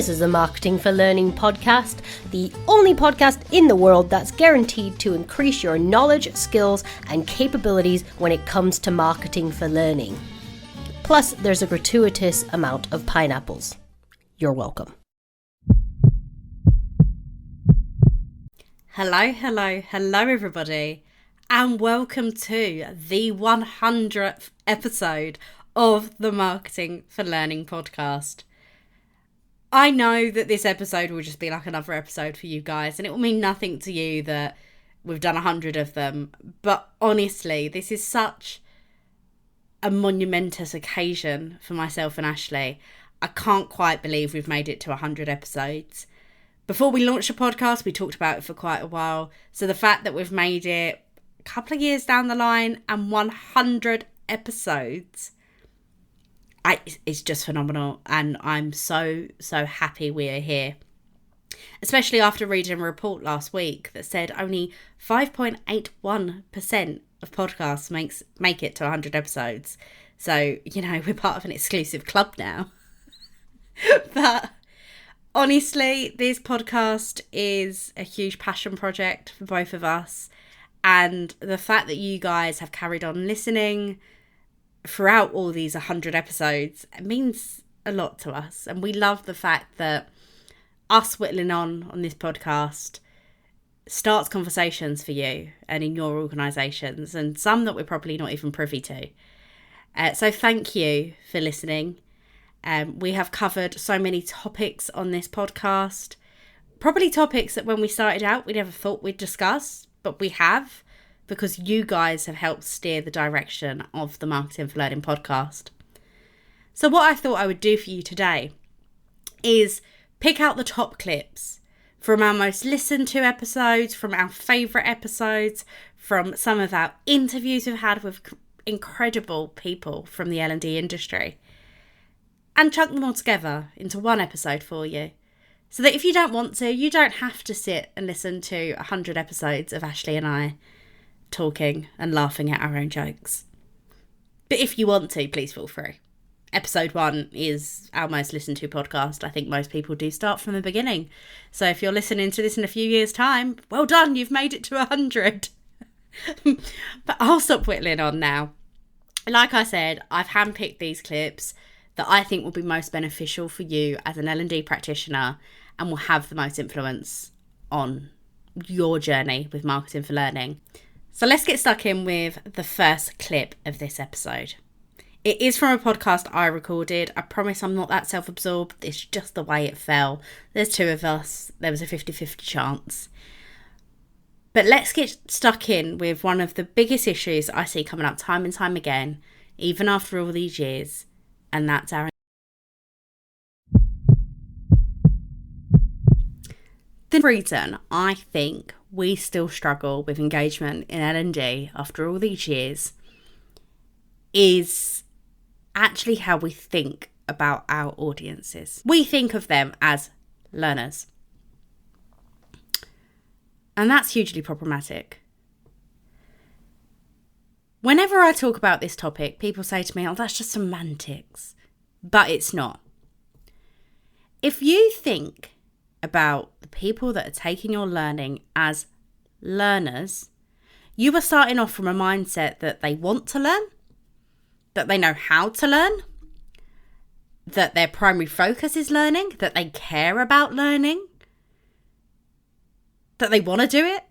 This is a Marketing for Learning podcast, the only podcast in the world that's guaranteed to increase your knowledge, skills, and capabilities when it comes to marketing for learning. Plus, there's a gratuitous amount of pineapples. You're welcome. Hello everybody, and welcome to the 100th episode of the Marketing for Learning podcast. I know that this episode will just be like another episode for you guys, and it will mean nothing to you that we've done 100 of them, but honestly, this is such a monumentous occasion for myself and Ashley. I can't quite believe we've made it to 100 episodes. Before we launched the podcast, we talked about it for quite a while. So the fact that we've made it a couple of years down the line and 100 episodes, it's just phenomenal. And I'm so happy we are here. Especially after reading a report last week that said only 5.81% of podcasts make it to 100 episodes. So, we're part of an exclusive club now. But honestly, this podcast is a huge passion project for both of us, and the fact that you guys have carried on listening throughout all these 100 episodes means a lot to us. And we love the fact that us whittling on this podcast starts conversations for you and in your organisations, and some that we're probably not even privy to. So thank you for listening. We have covered so many topics on this podcast, probably topics that when we started out we never thought we'd discuss, but we have, because you guys have helped steer the direction of the Marketing for Learning podcast. So what I thought I would do for you today is pick out the top clips from our most listened to episodes, from our favourite episodes, from some of our interviews we've had with incredible people from the L&D industry, and chunk them all together into one episode for you. So that if you don't want to, you don't have to sit and listen to 100 episodes of Ashley and I talking and laughing at our own jokes. But if you want to, please feel free. Episode 1 is our most listened to podcast. I think most people do start from the beginning. So if you're listening to this in a few years' time, well done, you've made it to 100. But I'll stop whittling on now. Like I said, I've handpicked these clips that I think will be most beneficial for you as an L&D practitioner and will have the most influence on your journey with Marketing for Learning. So let's get stuck in with the first clip of this episode. It is from a podcast I recorded. I promise I'm not that self-absorbed. It's just the way it fell. There's two of us. There was a 50-50 chance. But let's get stuck in with one of the biggest issues I see coming up time and time again, even after all these years, and that's our... The reason I think we still struggle with engagement in L&D after all these years is actually how we think about our audiences. We think of them as learners. And that's hugely problematic. Whenever I talk about this topic, people say to me, oh, that's just semantics. But it's not. If you think about the people that are taking your learning as learners, you are starting off from a mindset that they want to learn, that they know how to learn, that their primary focus is learning, that they care about learning, that they want to do it.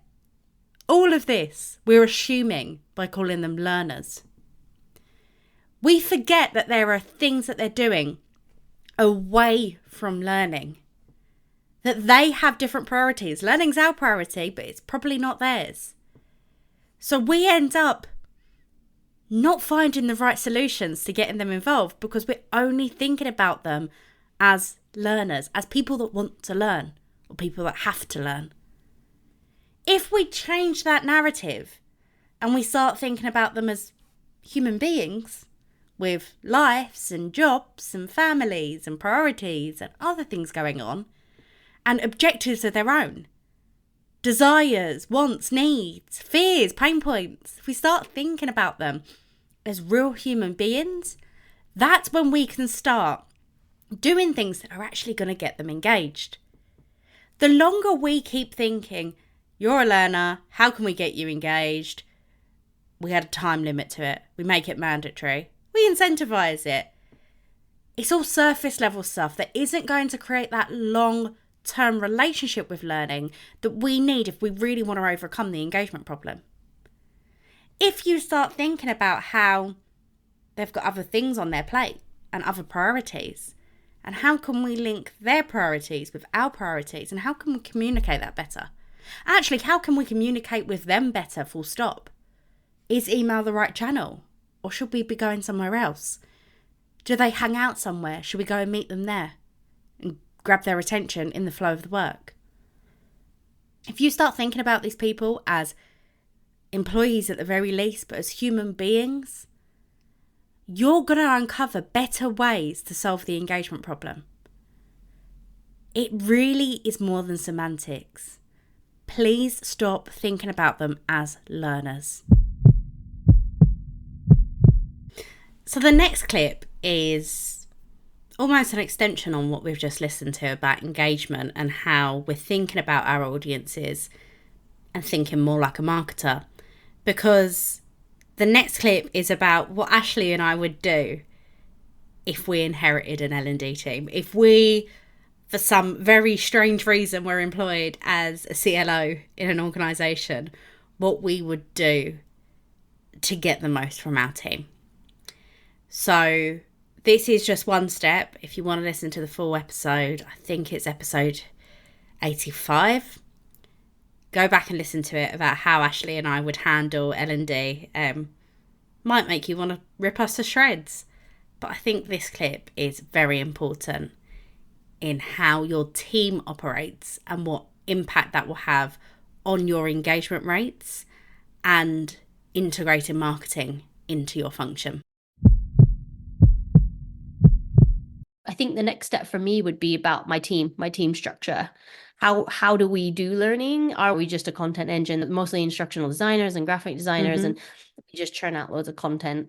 All of this we're assuming by calling them learners. We forget that there are things that they're doing away from learning, that they have different priorities. Learning's our priority, but it's probably not theirs. So we end up not finding the right solutions to getting them involved because we're only thinking about them as learners, as people that want to learn or people that have to learn. If we change that narrative and we start thinking about them as human beings with lives and jobs and families and priorities and other things going on and objectives of their own, desires, wants, needs, fears, pain points, if we start thinking about them as real human beings, that's when we can start doing things that are actually going to get them engaged. The longer we keep thinking, you're a learner, how can we get you engaged? We add a time limit to it. We make it mandatory. We incentivize it. It's all surface level stuff that isn't going to create that long-term relationship with learning that we need if we really want to overcome the engagement problem. If you start thinking about how they've got other things on their plate and other priorities, and how can we link their priorities with our priorities, and how can we communicate that better? Actually, how can we communicate with them better, full stop? Is email the right channel? Or should we be going somewhere else? Do they hang out somewhere? Should we go and meet them there and grab their attention in the flow of the work? If you start thinking about these people as employees at the very least, but as human beings, you're going to uncover better ways to solve the engagement problem. It really is more than semantics. Please stop thinking about them as learners. So the next clip is almost an extension on what we've just listened to about engagement and how we're thinking about our audiences and thinking more like a marketer. Because the next clip is about what Ashley and I would do if we inherited an L&D team. If we, for some very strange reason, were employed as a CLO in an organisation, what we would do to get the most from our team. So this is just one step. If you want to listen to the full episode, I think it's episode 85. Go back and listen to it about how Ashley and I would handle L&D. Might make you want to rip us to shreds. But I think this clip is very important in how your team operates and what impact that will have on your engagement rates and integrating marketing into your function. I think the next step for me would be about my team structure. How do we do learning? Are we just a content engine, mostly instructional designers and graphic designers, and we just churn out loads of content?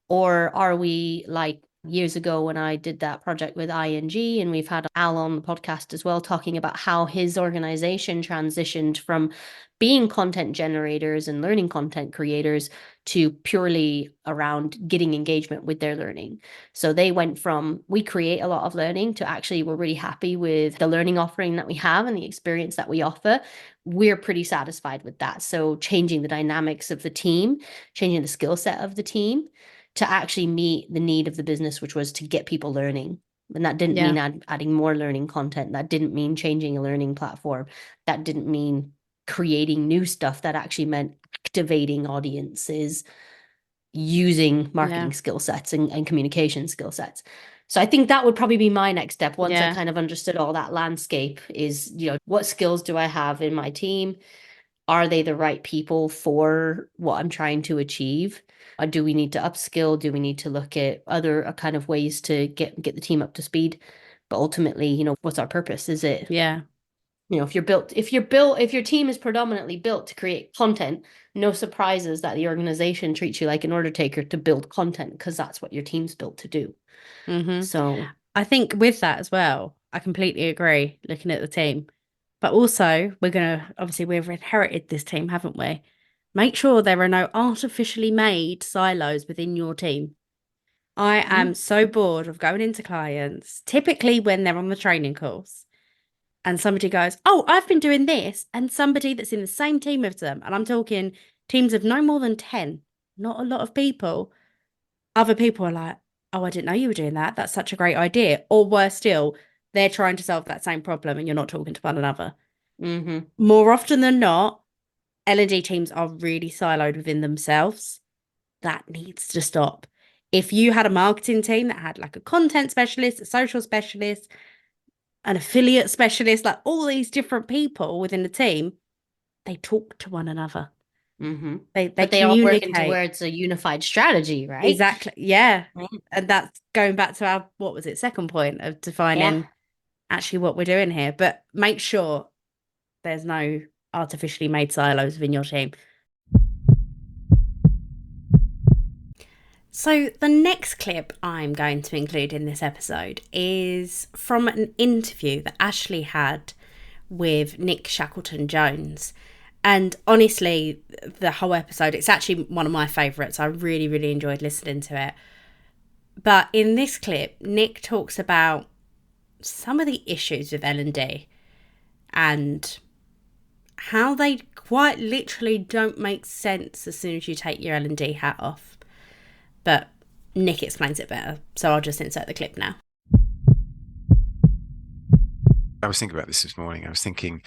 Or are we like years ago when I did that project with ING, and we've had Al on the podcast as well, talking about how his organization transitioned from being content generators and learning content creators to purely around getting engagement with their learning. So they went from, we create a lot of learning, to actually we're really happy with the learning offering that we have and the experience that we offer. We're pretty satisfied with that. So changing the dynamics of the team, changing the skill set of the team to actually meet the need of the business, which was to get people learning. And that didn't mean adding more learning content. That didn't mean changing a learning platform. That didn't mean creating new stuff. That actually meant activating audiences using marketing skill sets and communication skill sets. So I think that would probably be my next step once I kind of understood all that landscape is, what skills do I have in my team? Are they the right people for what I'm trying to achieve? Or do we need to upskill? Do we need to look at other kind of ways to get the team up to speed? But ultimately, what's our purpose? Is it, if your team is predominantly built to create content, no surprises that the organization treats you like an order taker to build content, because that's what your team's built to do. So I think with that as well, I completely agree looking at the team. But also, we've inherited this team, haven't we? Make sure there are no artificially made silos within your team. I am so bored of going into clients, typically when they're on the training course, and somebody goes, oh, I've been doing this, and somebody that's in the same team as them, and I'm talking teams of no more than 10, not a lot of people, other people are like, oh, I didn't know you were doing that. That's such a great idea. Or worse still, they're trying to solve that same problem and you're not talking to one another. More often than not, L&D teams are really siloed within themselves. That needs to stop. If you had a marketing team that had like a content specialist, a social specialist, an affiliate specialist, like all these different people within the team, they talk to one another. But they all work towards a unified strategy, right? Exactly. Yeah. And that's going back to our, what was it, second point of defining actually what we're doing here. But make sure there's no artificially made silos within your team. So the next clip I'm going to include in this episode is from an interview that Ashley had with Nick Shackleton-Jones. And honestly, the whole episode, it's actually one of my favourites. I really, really enjoyed listening to it. But in this clip, Nick talks about some of the issues with L&D and how they quite literally don't make sense as soon as you take your L&D hat off. But Nick explains it better, so I'll just insert the clip now. I was thinking about this morning. I was thinking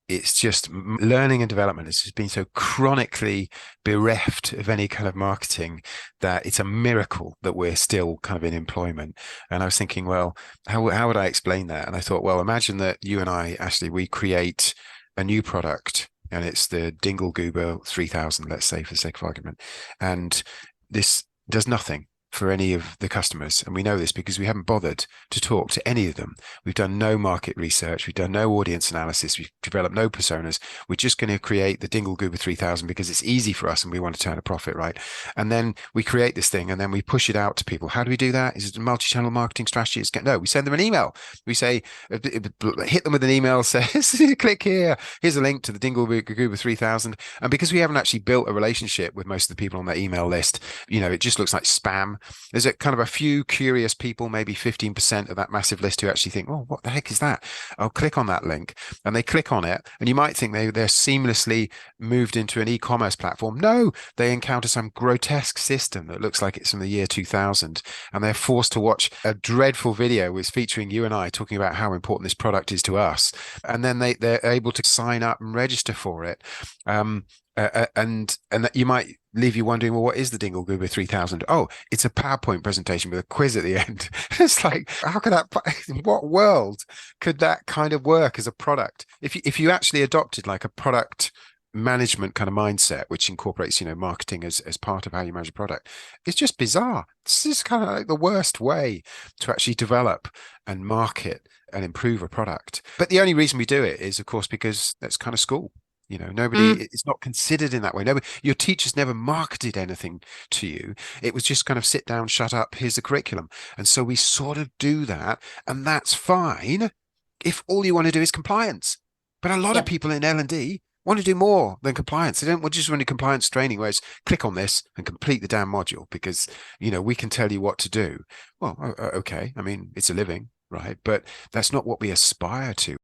it's just learning and development has just been so chronically bereft of any kind of marketing that it's a miracle that we're still kind of in employment. And I was thinking, well, how would I explain that? And I thought, well, imagine that you and I, Ashley, we create a new product and it's the Dingle Goober 3000, let's say, for the sake of argument. And this does nothing for any of the customers. And we know this because we haven't bothered to talk to any of them. We've done no market research. We've done no audience analysis. We've developed no personas. We're just going to create the Dingle Goober 3000 because it's easy for us and we want to turn a profit, right? And then we create this thing and then we push it out to people. How do we do that? Is it a multi-channel marketing strategy? No, we send them an email. We say, hit them with an email, says, click here. Here's a link to the Dingle Goober 3000. And because we haven't actually built a relationship with most of the people on that email list, it just looks like spam. There's a kind of a few curious people, maybe 15% of that massive list who actually think, oh, what the heck is that? I'll click on that link. And they click on it. And you might think they're seamlessly moved into an e-commerce platform. No, they encounter some grotesque system that looks like it's from the year 2000. And they're forced to watch a dreadful video which featuring you and I talking about how important this product is to us. And then they're able to sign up and register for it. And that you might leave you wondering, well, what is the Dingle Goober 3000? Oh, it's a PowerPoint presentation with a quiz at the end. It's like, how could that, in what world could that kind of work as a product? If you actually adopted like a product management kind of mindset, which incorporates, marketing as part of how you manage a product, it's just bizarre. This is kind of like the worst way to actually develop and market and improve a product. But the only reason we do it is, of course, because that's kind of school. Nobody, it's not considered in that way. Nobody, your teachers never marketed anything to you. It was just kind of sit down, shut up, here's the curriculum. And so we sort of do that. And that's fine if all you want to do is compliance. But a lot of people in L&D want to do more than compliance. They don't just want to do compliance training where it's click on this and complete the damn module because, we can tell you what to do. Well, okay. I mean, it's a living, right? But that's not what we aspire to.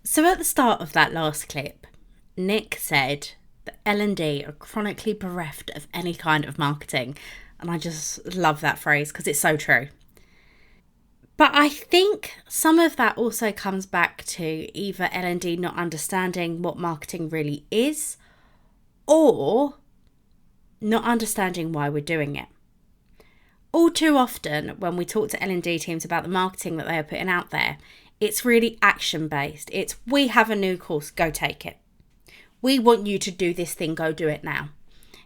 So at the start of that last clip, Nick said that L&D are chronically bereft of any kind of marketing. And I just love that phrase because it's so true. But I think some of that also comes back to either L&D not understanding what marketing really is or not understanding why we're doing it. All too often when we talk to L&D teams about the marketing that they are putting out there, it's really action-based. It's, we have a new course, go take it. We want you to do this thing, go do it now.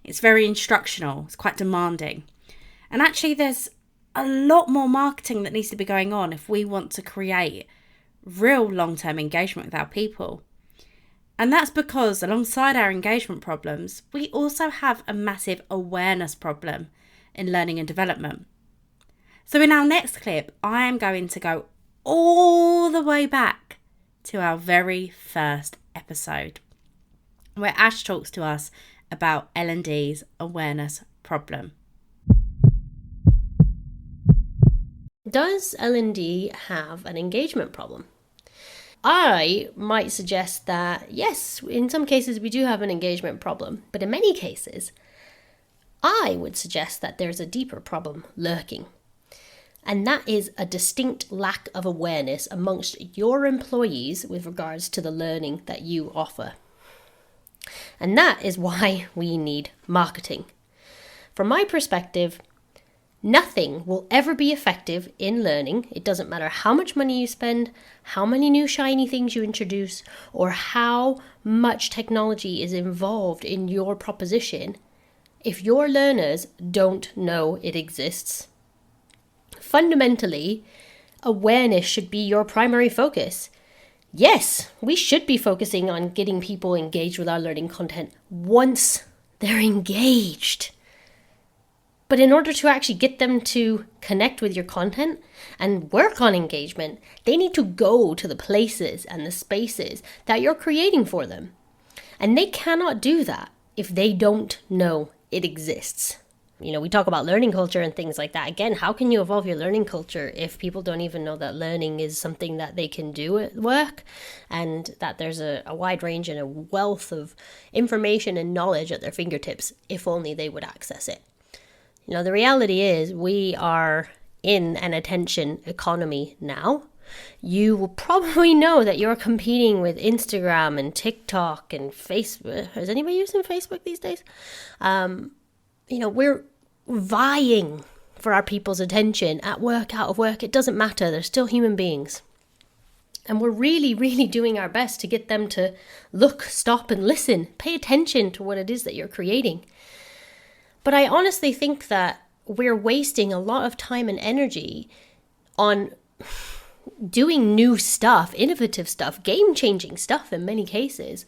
It's very instructional. It's quite demanding. And actually, there's a lot more marketing that needs to be going on if we want to create real long-term engagement with our people. And that's because alongside our engagement problems, we also have a massive awareness problem in learning and development. So in our next clip, I am going to go all the way back to our very first episode where Ash talks to us about L&D's awareness problem. Does L&D have an engagement problem? I might suggest that yes, in some cases we do have an engagement problem, but in many cases I would suggest that there's a deeper problem lurking. And that is a distinct lack of awareness amongst your employees with regards to the learning that you offer. And that is why we need marketing. From my perspective, nothing will ever be effective in learning. It doesn't matter how much money you spend, how many new shiny things you introduce, or how much technology is involved in your proposition, if your learners don't know it exists. Fundamentally, awareness should be your primary focus. Yes, we should be focusing on getting people engaged with our learning content once They're engaged. But in order to actually get them to connect with your content and work on engagement, they need to go to the places and the spaces that you're creating for them. And they cannot do that if they don't know it exists. You know, we talk about learning culture and things like that. Again, how can you evolve your learning culture if people don't even know that learning is something that they can do at work, and that there's a wide range and a wealth of information and knowledge at their fingertips if only they would access it? You know, the reality is we are in an attention economy now. You will probably know that you're competing with Instagram and TikTok and Facebook. Is anybody using Facebook these days? You know, we're vying for our people's attention at work, out of work. It doesn't matter. They're still human beings. And we're really, really doing our best to get them to look, stop and listen. Pay attention to what it is that you're creating. But I honestly think that we're wasting a lot of time and energy on doing new stuff, innovative stuff, game-changing stuff in many cases,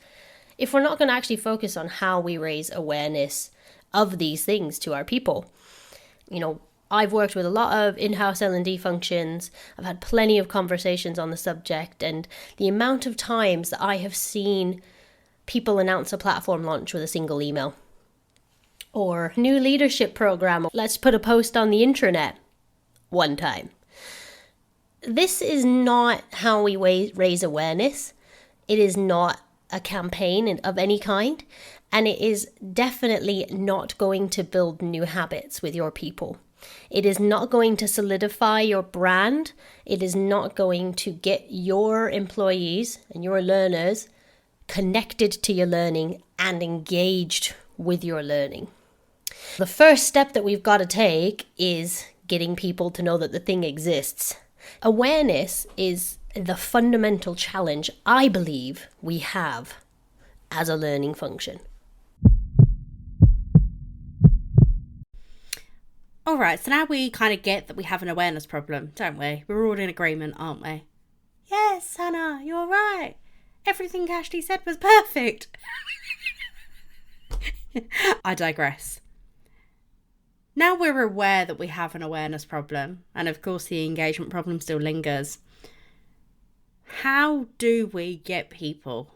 if we're not going to actually focus on how we raise awareness of these things to our people. You know, I've worked with a lot of in-house L&D functions. I've had plenty of conversations on the subject, and the amount of times that I have seen people announce a platform launch with a single email, or new leadership program, let's put a post on the intranet one time. This is not how we raise awareness. It is not a campaign of any kind, and it is definitely not going to build new habits with your people. It is not going to solidify your brand. It is not going to get your employees and your learners connected to your learning and engaged with your learning. The first step that we've got to take is getting people to know that the thing exists. Awareness is the fundamental challenge I believe we have as a learning function. All right, so now we kind of get that we have an awareness problem, don't we? We're all in agreement, aren't we? Yes, Hannah, you're right. Everything Ashley said was perfect. I digress. Now we're aware that we have an awareness problem, and of course the engagement problem still lingers. How do we get people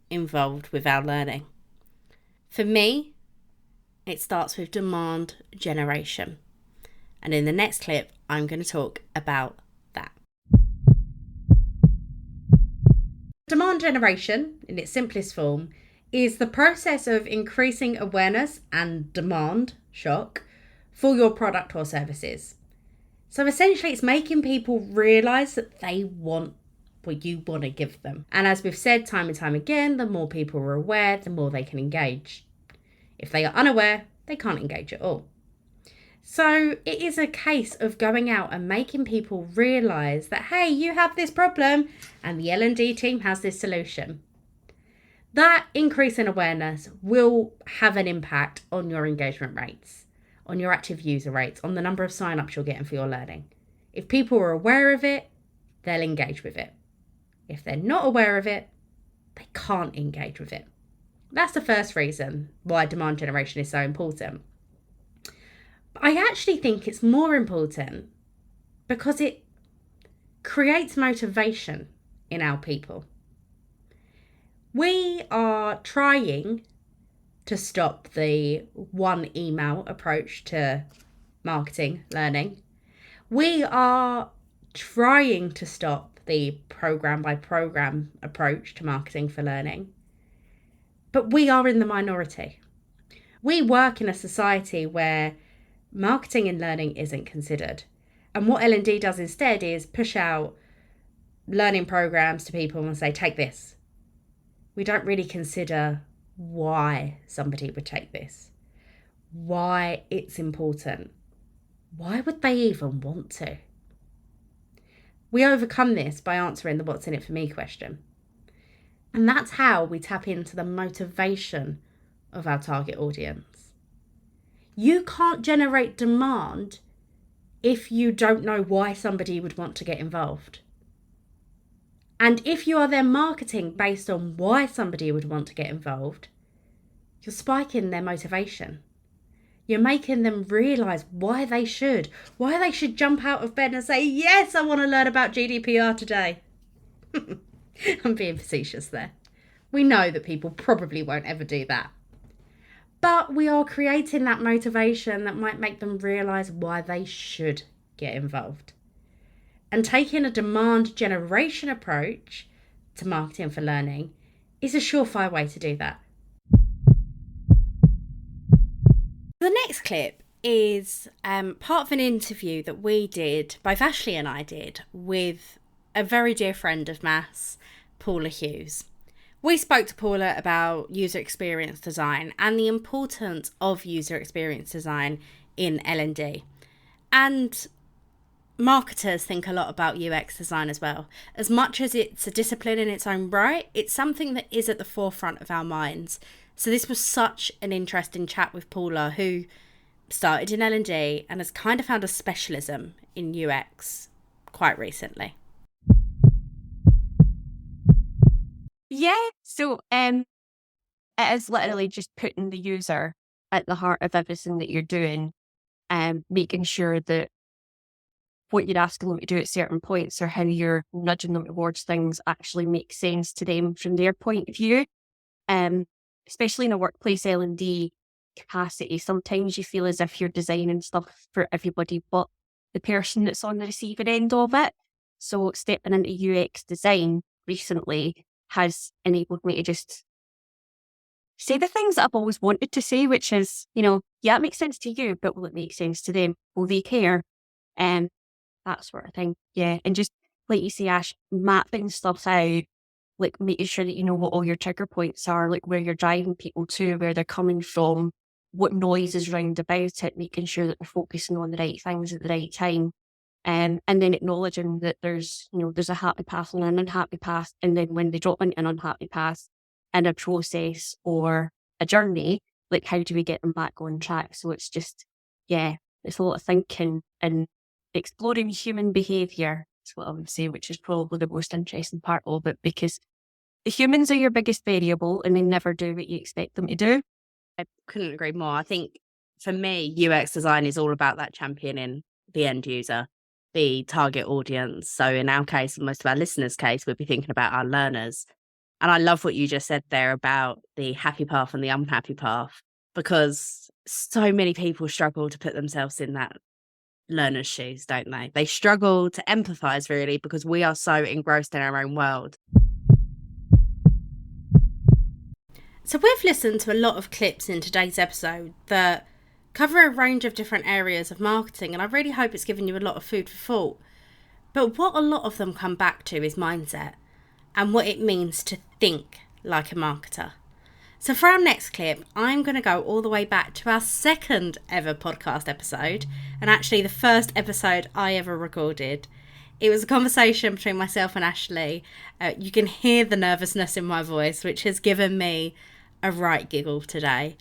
involved with our learning? For me, it starts with demand generation. And in the next clip, I'm going to talk about that. Demand generation, in its simplest form, is the process of increasing awareness and demand, shock, for your product or services. So essentially, it's making people realise that they want what you want to give them. And as we've said time and time again, the more people are aware, the more they can engage. If they are unaware, they can't engage at all. So it is a case of going out and making people realise that, hey, you have this problem and the L&D team has this solution. That increase in awareness will have an impact on your engagement rates, on your active user rates, on the number of sign-ups you're getting for your learning. If people are aware of it, they'll engage with it. If they're not aware of it, they can't engage with it. That's the first reason why demand generation is so important. But I actually think it's more important because it creates motivation in our people. We are trying to stop the one email approach to marketing learning. We are trying to stop the program by program approach to marketing for learning. But we are in the minority. We work in a society where marketing and learning isn't considered. And what L&D does instead is push out learning programs to people and say, take this. We don't really consider why somebody would take this, why it's important. Why would they even want to? We overcome this by answering the what's in it for me question. And that's how we tap into the motivation of our target audience. You can't generate demand if you don't know why somebody would want to get involved. And if you are then marketing based on why somebody would want to get involved, you're spiking their motivation. You're making them realise why they should jump out of bed and say, yes, I want to learn about GDPR today. I'm being facetious there. We know that people probably won't ever do that. But we are creating that motivation that might make them realise why they should get involved. And taking a demand generation approach to marketing for learning is a surefire way to do that. The next clip is part of an interview that we did, both Ashley and I did, with a very dear friend of Mass, Paula Hughes. We spoke to Paula about user experience design and the importance of user experience design in L&D. And marketers think a lot about UX design as well. As much as it's a discipline in its own right, it's something that is at the forefront of our minds. So this was such an interesting chat with Paula, who started in L&D and has kind of found a specialism in UX quite recently. Yeah, so it is literally just putting the user at the heart of everything that you're doing, and making sure that what you're asking them to do at certain points or how you're nudging them towards things actually makes sense to them from their point of view. Especially in a workplace L&D capacity, sometimes you feel as if you're designing stuff for everybody but the person that's on the receiving end of it. So stepping into UX design recently has enabled me to just say the things that I've always wanted to say, which is, yeah, it makes sense to you, but will it make sense to them? Will they care? And that sort of thing. Yeah. And just, like you say, Ash, mapping stuff out, like making sure that you know what all your trigger points are, like where you're driving people to, where they're coming from, what noise is round about it, making sure that they're focusing on the right things at the right time. And then acknowledging that there's a happy path and an unhappy path. And then when they drop into an unhappy path in a process or a journey, like how do we get them back on track? So it's just, yeah, it's a lot of thinking and exploring human behaviour. That's what I would say, which is probably the most interesting part of it, because the humans are your biggest variable and they never do what you expect them to do. I couldn't agree more. I think for me, UX design is all about that championing the end user, the target audience. So in our case, most of our listeners' case, we'd be thinking about our learners. And I love what you just said there about the happy path and the unhappy path, because so many people struggle to put themselves in that learner's shoes, don't they? They struggle to empathize, really, because we are so engrossed in our own world. So we've listened to a lot of clips in today's episode that cover a range of different areas of marketing, and I really hope it's given you a lot of food for thought. But what a lot of them come back to is mindset and what it means to think like a marketer. So for our next clip, I'm going to go all the way back to our second ever podcast episode, and actually the first episode I ever recorded. It was a conversation between myself and Ashley. You can hear the nervousness in my voice, which has given me a right giggle today.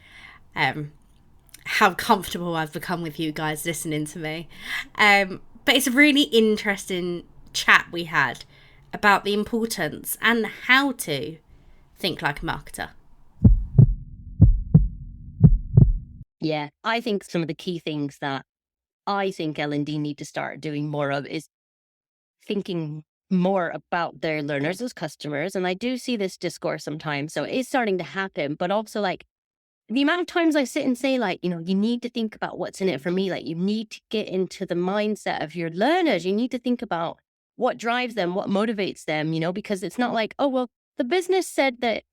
How comfortable I've become with you guys listening to me. But it's a really interesting chat we had about the importance and how to think like a marketer. Yeah, I think some of the key things that I think L&D need to start doing more of is thinking more about their learners as customers. And I do see this discourse sometimes, so it is starting to happen, but also like the amount of times I sit and say, like, you need to think about what's in it for me. Like, you need to get into the mindset of your learners. You need to think about what drives them, what motivates them, because it's not like, oh, well, the business said that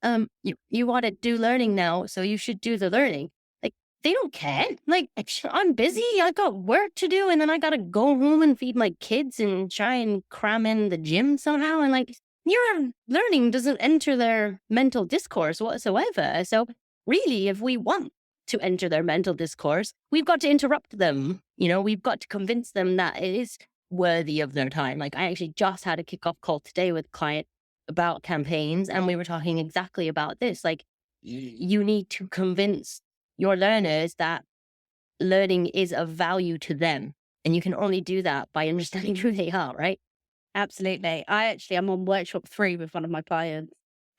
you want to do learning now, so you should do the learning. Like, they don't care. Like, I'm busy. I got work to do, and then I got to go home and feed my kids and try and cram in the gym somehow. And like, your learning doesn't enter their mental discourse whatsoever. So really, if we want to enter their mental discourse, we've got to interrupt them. We've got to convince them that it is worthy of their time. Like, I actually just had a kickoff call today with a client about campaigns, and we were talking exactly about this. Like, you need to convince your learners that learning is of value to them. And you can only do that by understanding who they are, right? Absolutely. I'm on workshop 3 with one of my clients.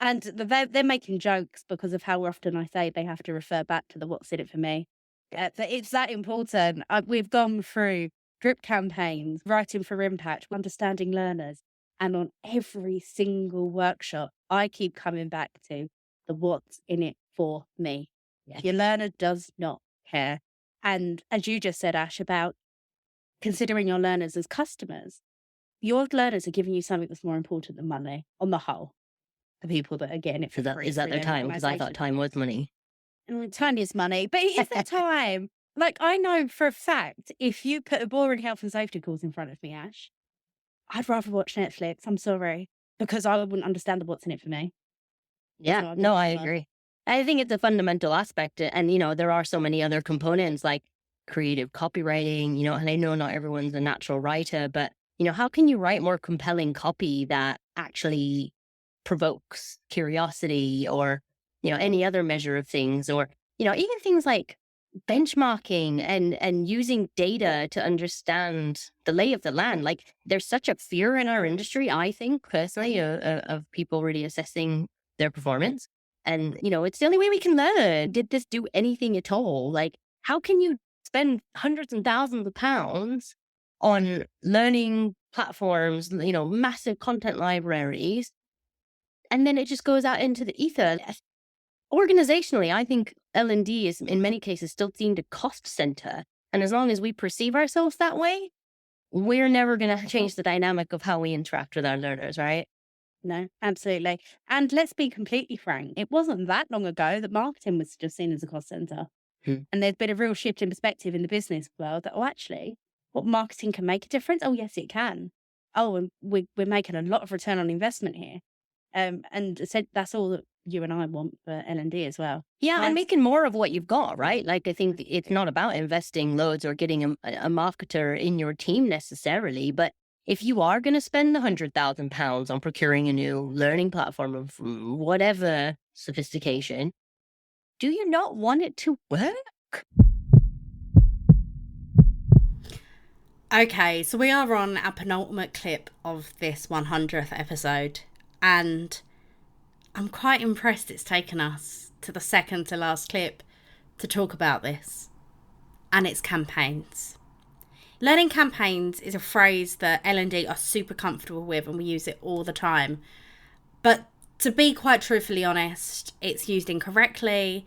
And they're making jokes because of how often I say they have to refer back to the what's in it for me. But it's that important. We've gone through drip campaigns, writing for impact, understanding learners. And on every single workshop, I keep coming back to the what's in it for me. Yes. Your learner does not care. And as you just said, Ash, about considering your learners as customers, your learners are giving you something that's more important than money on the whole. The people that are getting it for free. Is that their time? Because I thought time was money. And time is money, but it is their time. Like, I know for a fact, if you put a boring health and safety course in front of me, Ash, I'd rather watch Netflix. I'm sorry. Because I wouldn't understand the what's in it for me. Yeah, no, I agree. I think it's a fundamental aspect. And, there are so many other components like creative copywriting, and I know not everyone's a natural writer, but, how can you write more compelling copy that actually provokes curiosity or, any other measure of things, or, even things like benchmarking and using data to understand the lay of the land. Like, there's such a fear in our industry, I think, personally, of people really assessing their performance. And, it's the only way we can learn. Did this do anything at all? Like, how can you spend hundreds and thousands of pounds on learning platforms, massive content libraries, and then it just goes out into the ether? Organizationally, I think L&D is in many cases still seen a cost center. And as long as we perceive ourselves that way, we're never going to change the dynamic of how we interact with our learners, right? No, absolutely. And let's be completely frank, it wasn't that long ago that marketing was just seen as a cost center. And there's been a real shift in perspective in the business world that, actually, what marketing can make a difference? Oh, yes, it can. Oh, and we're making a lot of return on investment here. And that's all that you and I want for L&D as well. Yeah, and making more of what you've got, right? Like, I think it's not about investing loads or getting a marketer in your team necessarily, but if you are going to spend the £100,000 on procuring a new learning platform of whatever sophistication, do you not want it to work? Okay, so we are on our penultimate clip of this 100th episode, and I'm quite impressed it's taken us to the second to last clip to talk about this, and it's campaigns. Learning campaigns is a phrase that L&D are super comfortable with, and we use it all the time. But to be quite truthfully honest, it's used incorrectly,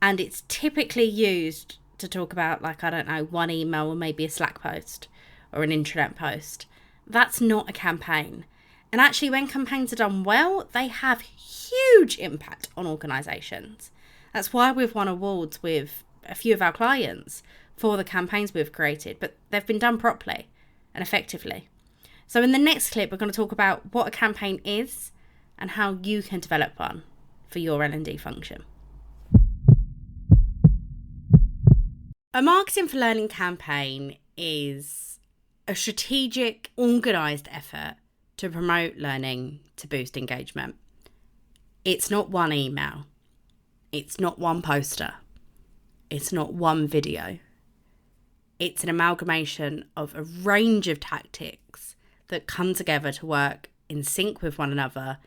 and it's typically used to talk about, like, I don't know, one email or maybe a Slack post or an intranet post. That's not a campaign. And actually, when campaigns are done well, they have huge impact on organisations. That's why we've won awards with a few of our clients for the campaigns we've created, but they've been done properly and effectively. So in the next clip, we're going to talk about what a campaign is and how you can develop one for your L&D function. A marketing for learning campaign is a strategic, organised effort to promote learning to boost engagement. It's not one email. It's not one poster. It's not one video. It's an amalgamation of a range of tactics that come together to work in sync with one another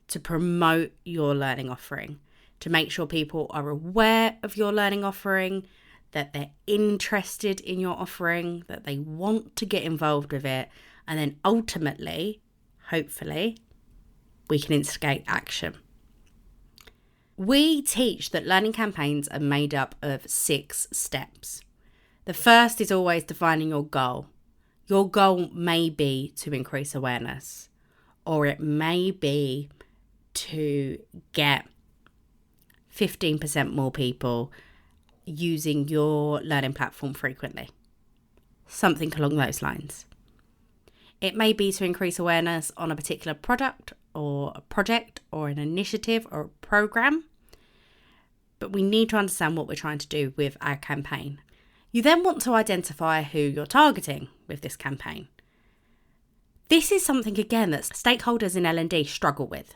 to promote your learning offering, to make sure people are aware of your learning offering, that they're interested in your offering, that they want to get involved with it, and then ultimately, hopefully, we can instigate action. We teach that learning campaigns are made up of 6 steps. The first is always defining your goal. Your goal may be to increase awareness, or it may be to get 15% more people using your learning platform frequently. Something along those lines. It may be to increase awareness on a particular product or a project or an initiative or a program. But we need to understand what we're trying to do with our campaign. You then want to identify who you're targeting with this campaign. This is something, again, that stakeholders in L&D struggle with.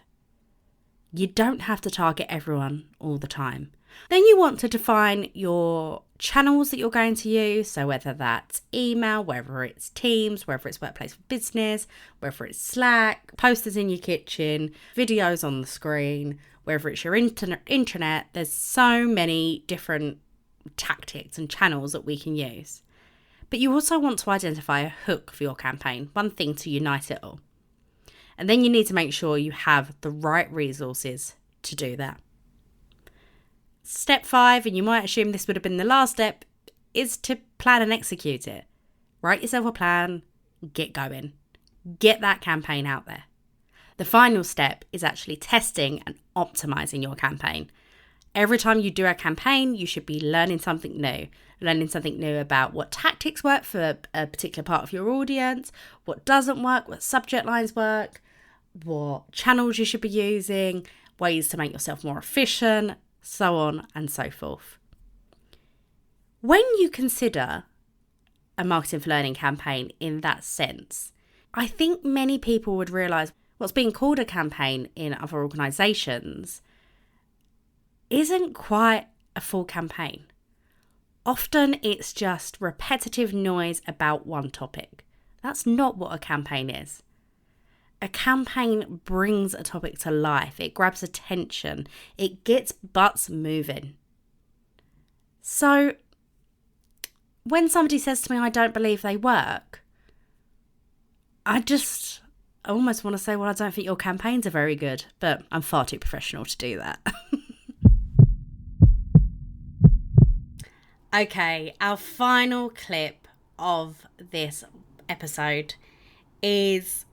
You don't have to target everyone all the time. Then you want to define your channels that you're going to use. So whether that's email, whether it's Teams, whether it's Workplace for Business, whether it's Slack, posters in your kitchen, videos on the screen, whether it's your intranet, there's so many different tactics and channels that we can use. But you also want to identify a hook for your campaign, one thing to unite it all. And then you need to make sure you have the right resources to do that. Step 5, and you might assume this would have been the last step, is to plan and execute it. Write yourself a plan, get going. Get that campaign out there. The final step is actually testing and optimizing your campaign. Every time you do a campaign, you should be learning something new about what tactics work for a particular part of your audience, what doesn't work, what subject lines work, what channels you should be using, ways to make yourself more efficient, so on and so forth. When you consider a marketing for learning campaign in that sense, I think many people would realise what's being called a campaign in other organisations isn't quite a full campaign. Often it's just repetitive noise about one topic. That's not what a campaign is. A campaign brings a topic to life. It grabs attention. It gets butts moving. So when somebody says to me, I don't believe they work, I almost want to say, well, I don't think your campaigns are very good, but I'm far too professional to do that. Okay, our final clip of this episode is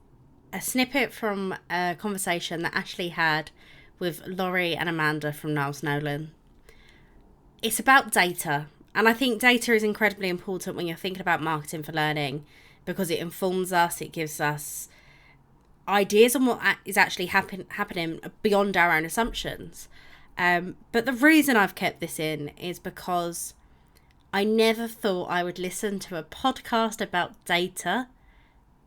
a snippet from a conversation that Ashley had with Laurie and Amanda from Niles Nolan. It's about data, and I think data is incredibly important when you're thinking about marketing for learning because it informs us, it gives us ideas on what is actually happening beyond our own assumptions. But the reason I've kept this in is because I never thought I would listen to a podcast about data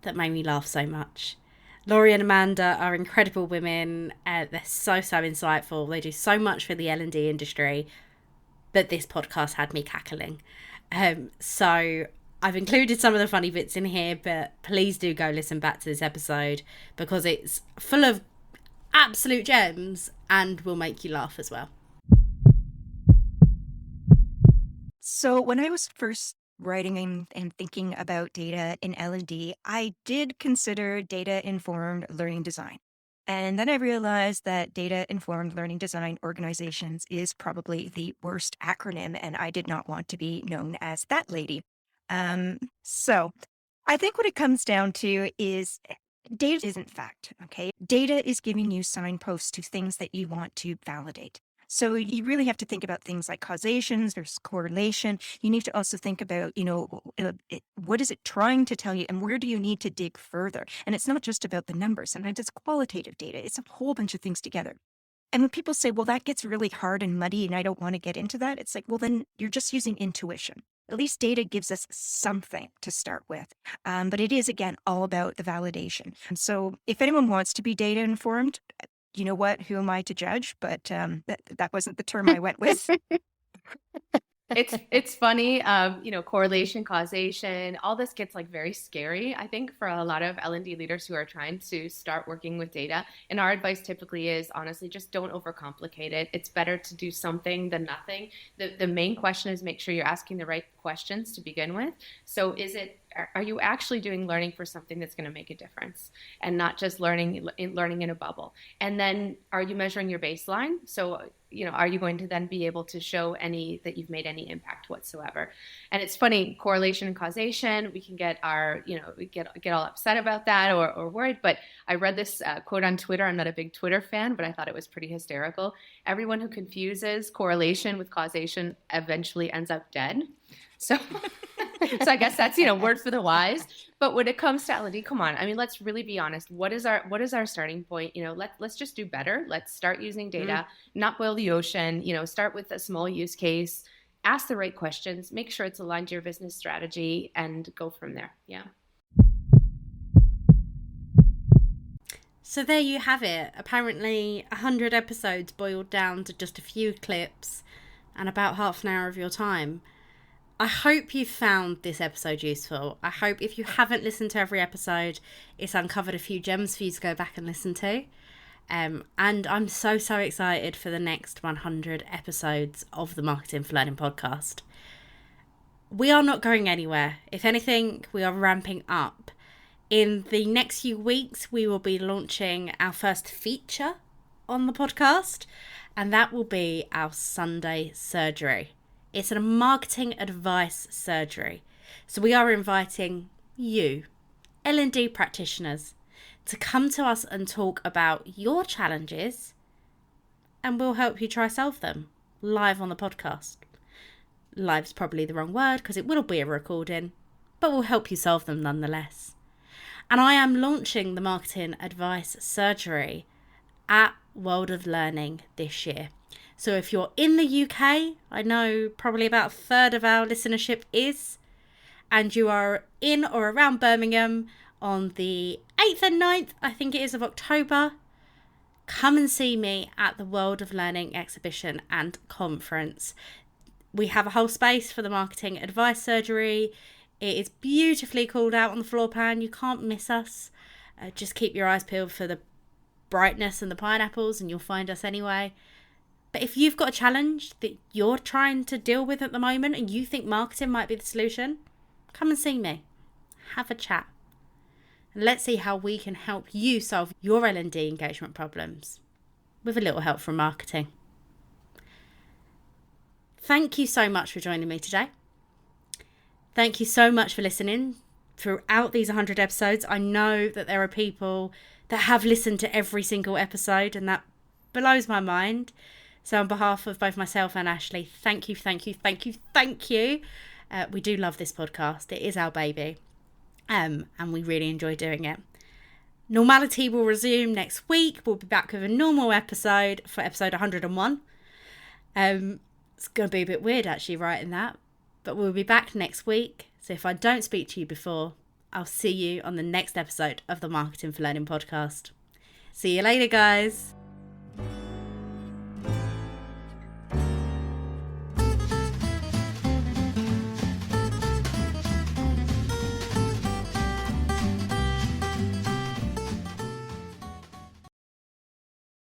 that made me laugh so much. Laurie and Amanda are incredible women. They're so insightful. They do so much for the L&D industry. But this podcast had me cackling. So I've included some of the funny bits in here, but please do go listen back to this episode because it's full of absolute gems and will make you laugh as well. So when I was first writing and thinking about data in L&D, I did consider data-informed learning design. And then I realized that data-informed learning design organizations is probably the worst acronym, and I did not want to be known as that lady. So I think what it comes down to is data isn't fact, okay? Data is giving you signposts to things that you want to validate. So you really have to think about things like causations versus correlation. You need to also think about, what is it trying to tell you and where do you need to dig further? And it's not just about the numbers. Sometimes it's qualitative data. It's a whole bunch of things together. And when people say, well, that gets really hard and muddy and I don't want to get into that, it's like, well, then you're just using intuition. At least data gives us something to start with. But it is, again, all about the validation. And so if anyone wants to be data informed, you know what? Who am I to judge? But that wasn't the term I went with. It's funny, correlation, causation, all this gets like very scary, I think, for a lot of L&D leaders who are trying to start working with data. And our advice typically is, honestly, just don't overcomplicate it. It's better to do something than nothing. The main question is make sure you're asking the right questions to begin with. So are you actually doing learning for something that's going to make a difference and not just learning in a bubble? And then are you measuring your baseline? So, are you going to then be able to show that you've made any impact whatsoever? And it's funny, correlation and causation, we can get we get all upset about that or worried. But I read this quote on Twitter. I'm not a big Twitter fan, but I thought it was pretty hysterical. Everyone who confuses correlation with causation eventually ends up dead. So I guess that's, word for the wise. But when it comes to L&D, come on. I mean, let's really be honest. What is our starting point? Let's just do better. Let's start using data, not boil the ocean, start with a small use case, ask the right questions, make sure it's aligned to your business strategy and go from there. Yeah. So there you have it. Apparently 100 episodes boiled down to just a few clips. and about half an hour of your time. I hope you found this episode useful. I hope if you haven't listened to every episode, it's uncovered a few gems for you to go back and listen to. And I'm so excited for the next 100 episodes of the Marketing for Learning podcast. We are not going anywhere. If anything, we are ramping up. In the next few weeks, we will be launching our first feature on the podcast, and that will be our Sunday surgery. It's a marketing advice surgery. So we are inviting you, L&D practitioners, to come to us and talk about your challenges, and we'll help you try solve them live on the podcast. Live's probably the wrong word because it will be a recording, but we'll help you solve them nonetheless. And I am launching the marketing advice surgery at World of Learning this year. So if you're in the UK, I know probably about a third of our listenership is, and you are in or around Birmingham on the 8th and 9th, I think it is, of October, come and see me at the World of Learning exhibition and conference. We have a whole space for the marketing advice surgery. It is beautifully called out on the floor plan. You can't miss us. Just keep your eyes peeled for the brightness and the pineapples and you'll find us anyway. But if you've got a challenge that you're trying to deal with at the moment and you think marketing might be the solution, come and see me. Have a chat. And let's see how we can help you solve your L&D engagement problems with a little help from marketing. Thank you so much for joining me today. Thank you so much for listening throughout these 100 episodes. I know that there are people that have listened to every single episode, and that blows my mind. So on behalf of both myself and Ashley, thank you. We do love this podcast. It is our baby. And we really enjoy doing it. Normality will resume next week. We'll be back with a normal episode for episode 101. It's going to be a bit weird actually writing that, but we'll be back next week. So if I don't speak to you before, I'll see you on the next episode of the Marketing for Learning podcast. See you later, guys.